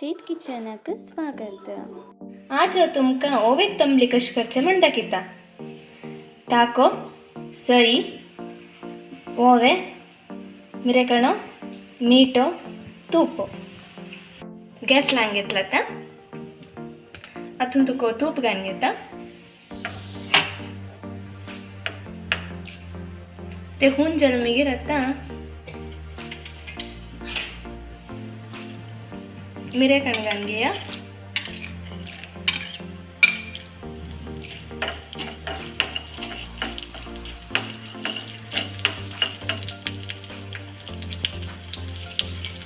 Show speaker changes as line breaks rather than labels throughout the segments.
शेत किचनक स्वागत।
आज हांव तुमकां ओवेक तंबली कशें करचें म्हण दाखयता। ताको, सई, ओवे, मिरेकणो, मीठो, तूप। गॅस लावन घेतला आता। हातून तुका तूप घालून घेता। ते होऊन जालें मागीर आता मिरेकण घालून घेया।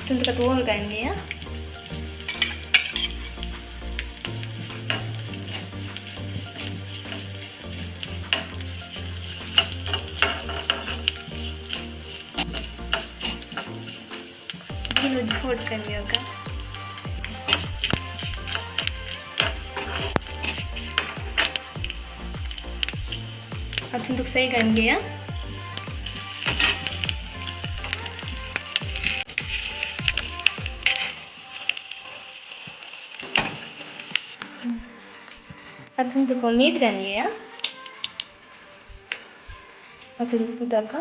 तुका ओवा घालून घेया। फोड कर लिया का तुक सही घालून घेया। तुका मीठ घालून घेया। तुका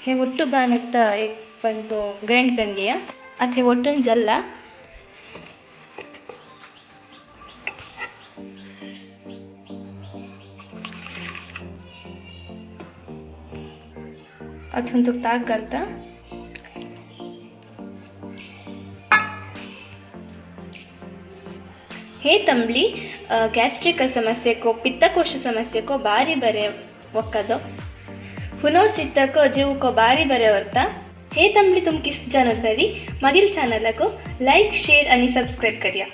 हे ಒಟ್ಟು ಬಾನತ್ತ ಒಂದು ಗ್ರೈಂಡ್ ಕಂಡಿಯ ಅದೇ ಒಟ್ಟನ್ ಜಲ್ಲ अथून तुक ताक घालता। हे तंबली गॅस्ट्रिक समस्येको पित्तकोश समस्येको बारी बरे ಒಕ್ಕದು हुनोसितको जीवको बारी बरे वर्ता। हे तंबली तुमक इष्ट जाणतली मागील चॅनलको लाईक शेअर आणि सबस्क्राईब करूया।